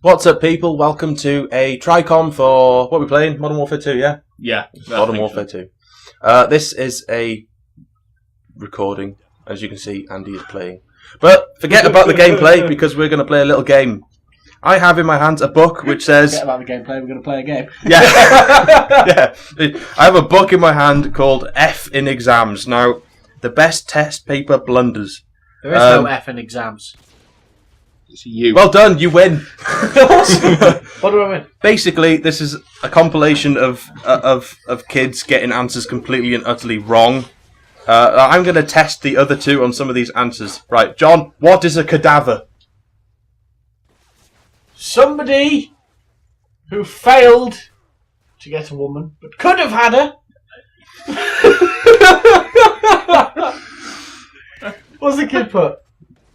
What's up, people? Welcome to a Tricom for what are we playing? Modern Warfare 2, yeah? Yeah. Modern Warfare 2. This is a recording. As you can see, Andy is playing. But forget about the gameplay because we're going to play a little game. I have in my hands a book which says... Forget about the gameplay, we're going to play a game. Yeah. Yeah. I have a book in my hand called F in Exams. Now, the best test paper blunders. There is no F in exams. It's you. Well done, you win. What do I win? Basically, this is a compilation of kids getting answers completely and utterly wrong. I'm going to test the other two on some of these answers. Right, John, what is a cadaver? Somebody who failed to get a woman, but could have had her. What's the kid put?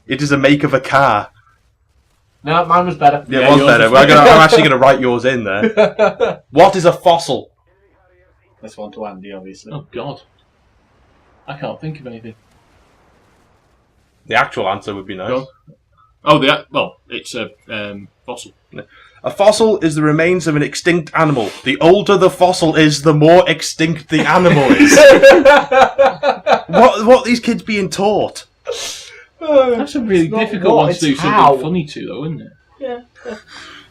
It is a make of a car. No, mine was better. Yeah, it was better. I'm actually going to write yours in there. What is a fossil? This one to Andy, obviously. Oh, God. I can't think of anything. The actual answer would be nice. It's a fossil. A fossil is the remains of an extinct animal. The older the fossil is, the more extinct the animal is. What are these kids being taught? That's a really difficult one to do something funny to, though, isn't it? Yeah.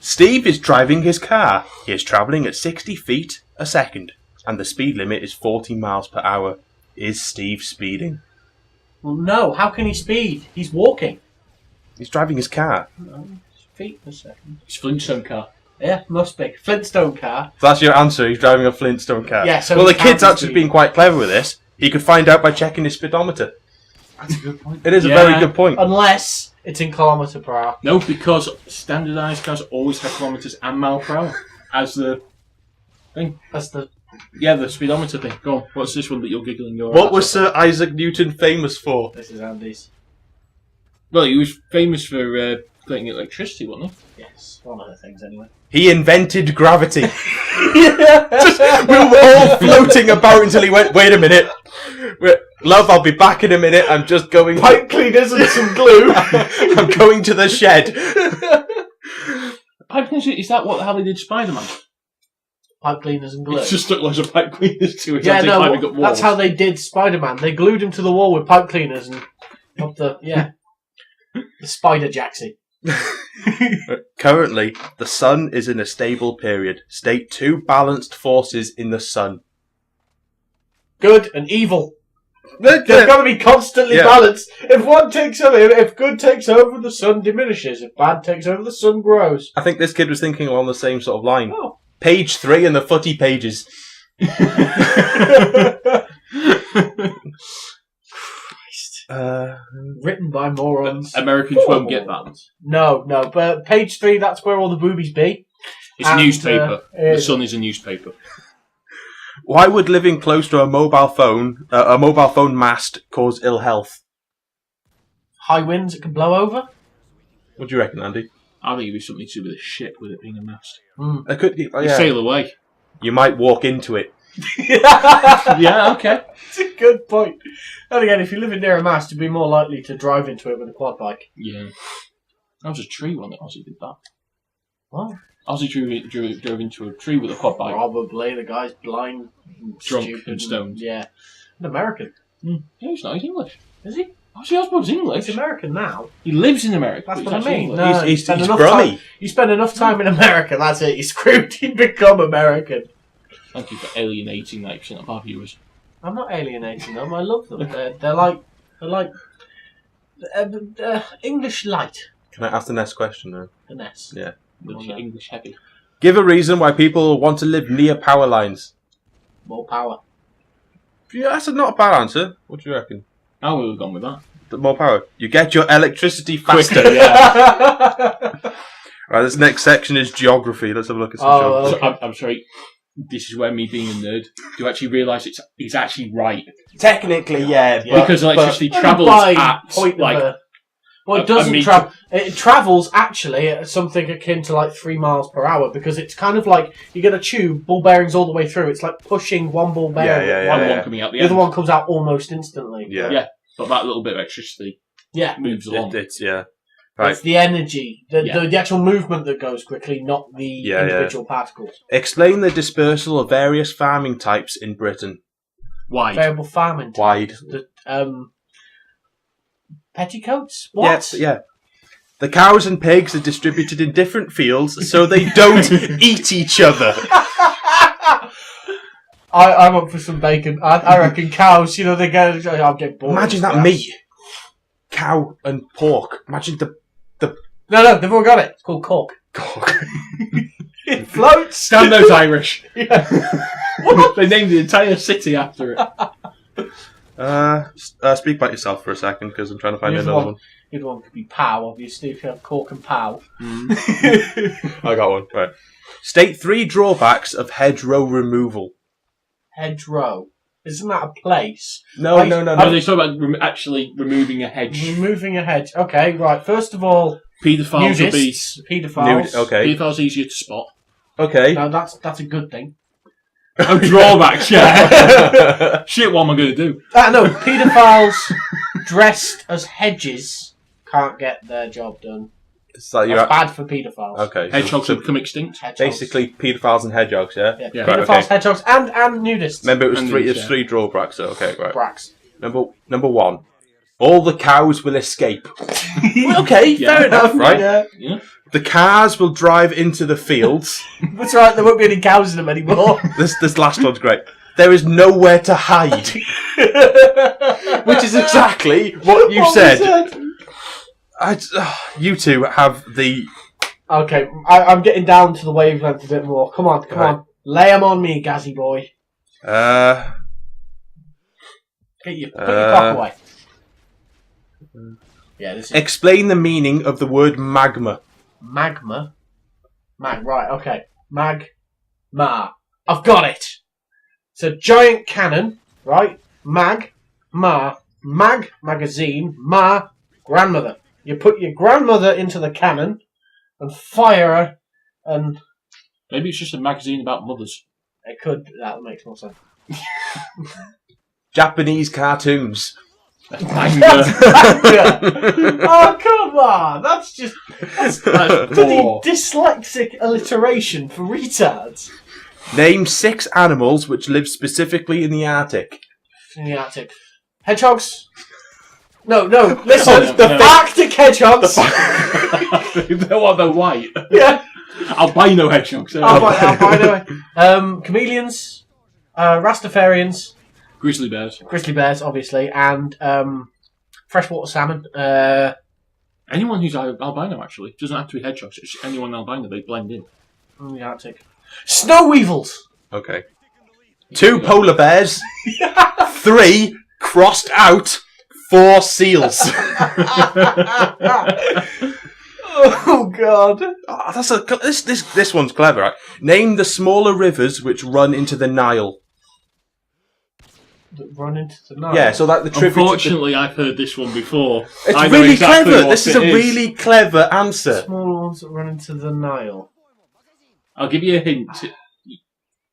Steve is driving his car. He is travelling at 60 feet a second, and the speed limit is 40 miles per hour. Is Steve speeding? Well, no. How can he speed? He's walking. He's driving his car. Feet per second. It's Flintstone car. Yeah, must be. Flintstone car. So that's your answer. He's driving a Flintstone car. Yeah. So well, the he kid's counts actually speed. been quite clever with this. He could find out by checking his speedometer. That's a good point. It is a very good point. Unless it's in kilometre per hour. No, because standardised cars always have kilometres and mile per hour as the thing. That's the... Yeah, the speedometer thing. Go on. What's this one that you're giggling your What ass was off? Sir Isaac Newton famous for? This is Andy's. Well, he was famous for creating electricity, wasn't he? Yes, one of the things anyway. He invented gravity. We were all floating about until he went, wait a minute. Love, I'll be back in a minute. I'm just going... Pipe cleaners and some glue. I'm going to the shed. Pipe cleaners, is that how they did Spider-Man? Pipe cleaners and glue. It's just stuck loads of pipe cleaners to it. Yeah, as they climbing up walls. that's how they did Spider-Man. They glued him to the wall with pipe cleaners and up the the spider jacksy. Currently, the sun is in a stable period. State two balanced forces in the sun. Good and evil. They've Yeah. got to be constantly Yeah. balanced. If one takes over, if good takes over, the sun diminishes. If bad takes over, the sun grows. I think this kid was thinking along the same sort of line. Oh. Page 3 in the footy pages. Written by morons. Americans won't get that. No, but page 3, that's where all the boobies be. It's a newspaper. The the Sun is a newspaper. Why would living close to a mobile phone mast cause ill health? High winds, it can blow over. What do you reckon, Andy? I think it'd be something to do with a ship, with it being a mast. It could, You sail away. You might walk into it. Yeah, okay. It's a good point. And again, if you're living near a mast, you'd be more likely to drive into it with a quad bike. Yeah. That was a tree one that Ozzy did that. What? Ozzy drove into a tree with a quad bike. Probably. The guy's blind and Drunk stupid and stoned. Yeah. An American. Yeah, he's not. He's English. Is he? Ozzy Osbourne's English. He's American now. He lives in America. That's but what he's I actually mean. English. No, He's spend enough grubby. time- You spend enough time in America, that's it. You're screwed. You become American. Thank you for alienating 90% of our viewers. I'm not alienating them. I love them. They're like English light. Can I ask the next question now? Finesse. Yeah. English heavy. Give a reason why people want to live near power lines. More power. Yeah, that's not a bad answer. What do you reckon? I would have gone with that. More power. You get your electricity faster. Quicker, yeah. Right, this next section is geography. Let's have a look at some geography. So, I'm sorry. This is where me being a nerd, do you actually realise it's actually right? Technically, yeah. Because electricity travels By at, point like... of a, well, it a doesn't meter. travel. It travels actually at something akin to like 3 miles per hour because it's kind of like you get a tube, ball bearings all the way through. It's like pushing one ball bearing. One coming out the The end. other one comes out almost instantly. Yeah. Yeah. But that little bit of electricity Yeah. moves along. It's yeah. Right. It's the energy, Yeah. the actual movement that goes quickly, not the individual particles. Explain the dispersal of various farming types in Britain. Wide. Variable farming. Wide. Petticoats? What? Yeah. The cows and pigs are distributed in different fields so they don't eat each other. I'm up for some bacon. I reckon cows, they get. I'll get bored. Imagine that meat. Cow and pork. Imagine the... No, they've all got it. It's called cork. It floats. Damn those Irish. Yeah. They named the entire city after it. Speak about yourself for a second, because I'm trying to find You'd another one. You'd want to be pow, obviously, if you have cork and pow. I got one. Right. State 3 drawbacks of hedgerow removal. Hedgerow. Isn't that a place? No. No, they talk about actually removing a hedge. Removing a hedge. Okay, right. First of all, Paedophiles will be... nudists. Paedophiles. Okay. Paedophiles easier to spot. Okay. No, that's a good thing. Oh, drawbacks, yeah. Shit, what am I going to do? No, paedophiles dressed as hedges can't get their job done. So That's bad for paedophiles. Okay. Hedgehogs So will become extinct. Hedgehogs. basically, paedophiles and hedgehogs, yeah? Yeah, Yeah. paedophiles, Right, okay. hedgehogs, and nudists. Remember, it was And three. these, It's 3 drawbacks. So okay, right. Brax. Number 1. All the cows will escape. Okay, Yeah. fair enough, right? Yeah. The cars will drive into the fields. That's right, there won't be any cows in them anymore. This last one's great. There is nowhere to hide, which is exactly what you said. You two have the... Okay, I'm getting down to the wavelength a bit more. Come on. Lay 'em on me, Gazzy boy. Uh, Put your cock away. Yeah, this is explain the meaning of the word magma. magma. Right, okay. Ma. I've got it. It's a giant cannon, right? Magazine, ma, grandmother. You put your grandmother into the cannon and fire her, and Maybe it's just a magazine about mothers. it could. That makes more sense. Japanese cartoons. Oh, come on! That's bloody poor. dyslexic alliteration for retards. Name 6 animals which live specifically in the Arctic. In the Arctic. Hedgehogs? No, listen. The Arctic hedgehogs! They want the white. Yeah. Albino hedgehogs. Albino. Chameleons, Rastafarians, Grizzly bears. grizzly bears, obviously, and freshwater salmon. Anyone who's albino, actually. Doesn't have to be hedgehogs. It's anyone albino. They blend in. In the Arctic. Snow weevils! Okay. 2 polar bears. 3 crossed out. 4 seals. Oh, God. Oh, this one's clever. Right? Name the smaller rivers which run into the Nile. That run into the Nile. Yeah, so that the tribute. Unfortunately, I've heard this one before. It's I know really exactly clever. what This is it a really clever answer. Smaller ones that run into the Nile. I'll give you a hint.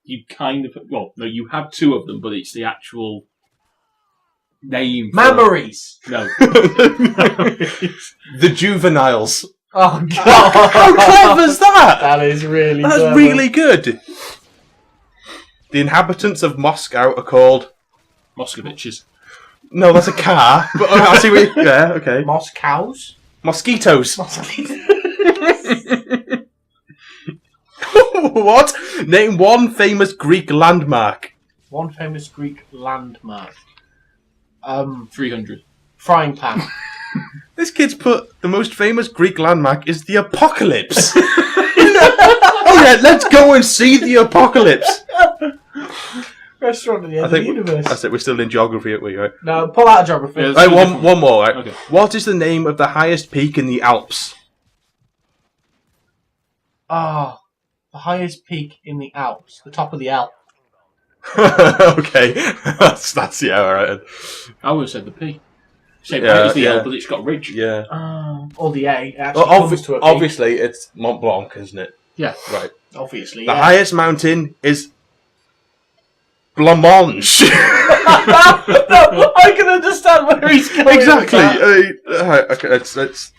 You kind of... Well, no, you have 2 of them, but it's the actual name. Mammaries! No. The juveniles. Oh, God. How clever's that? That is really That's clever. really good. The inhabitants of Moscow are called... Moscoviches. No, that's a car. But I see what you... Yeah, okay. Moscows? Mosquitoes. What? Name 1 famous Greek landmark. One famous Greek landmark. 300. Frying pan. This kid's put the most famous Greek landmark is the apocalypse. Oh yeah, let's go and see the apocalypse. Restaurant at the end of the universe. That's it. We're still in geography, aren't we? Right. No, pull out of geography. Yeah, Right, one more. Right. Okay. What is the name of the highest peak in the Alps? The highest peak in the Alps. The top of the Alp. Okay, that's yeah, all right. I would have said the P. Same Yeah, height as the yeah. L, but it's got ridge. Yeah. Or the A. It actually Well, comes to a peak. obviously, it's Mont Blanc, isn't it? Yeah. Right. Obviously, The yeah. highest mountain is Blancmange. No, I can understand where he's going. Exactly. With that. Alright, okay, let's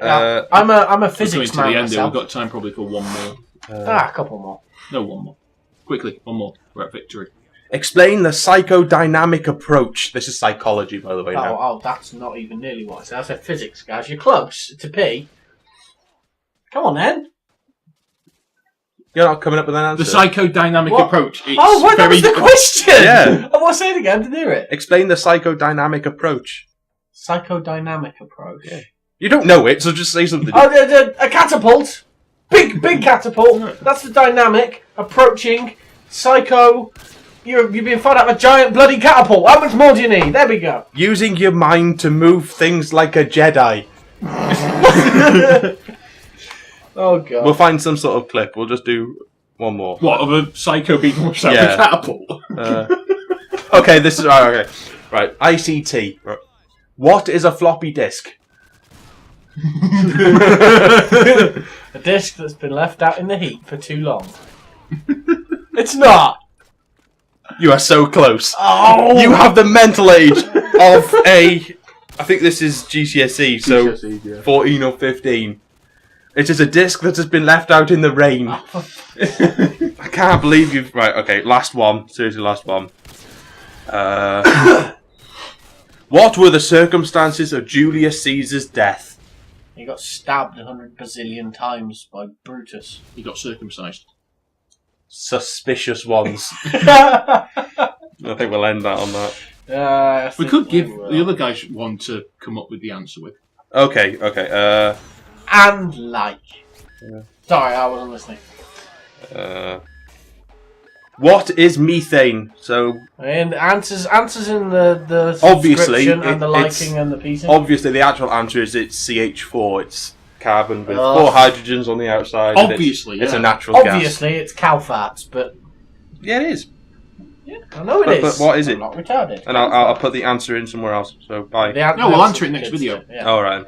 I'm a We're coming physics to the man end here. We've myself. got time probably for one more. A couple more. No, one more. Quickly, one more. We're at victory. Explain the psychodynamic approach. This is psychology, by the way. Now. Oh, that's not even nearly what I said. I said physics, guys. You're close to P. Come on, then. You're not coming up with an answer. The psychodynamic approach. It's that was the question! Yeah. I want to say it again to hear it. Explain the psychodynamic approach. Psychodynamic approach. Yeah. You don't know it, so just say something. Oh, a catapult. Big catapult. That's the dynamic. Approaching. Psycho. You've been fired out of a giant bloody catapult. How much more do you need? There we go. Using your mind to move things like a Jedi. Oh, God. We'll find some sort of clip. We'll just do one more. What, of a psycho being pushed out of a catapult? Okay, this is... okay. Right, ICT. Right. What is a floppy disk? A disc that's been left out in the heat for too long. It's not. You are so close. Oh! You have the mental age of a... I think this is GCSE, so GCSE, yeah. 14 or 15. It is a disc that has been left out in the rain. I can't believe you've... Right, okay, last one. Seriously, last one. What were the circumstances of Julius Caesar's death? He got stabbed 100 bazillion times by Brutus. He got circumcised. Suspicious ones. I think we'll end that on that. We could give the other guys one to come up with the answer with. Okay. And like. Yeah. Sorry, I wasn't listening. What is methane? So And answers in the Obviously, subscription and the it's- liking and the piecing. obviously the actual answer is it's CH4. It's carbon with Oh. 4 hydrogens on the outside. and Obviously, it's a yeah. natural gas. Obviously, it's cow farts, but Yeah, it is. yeah, I know it is. But what is I'm it? not retarded. And I'll put the answer in somewhere else. So bye. The No, we'll answer it next video. Yeah. All right.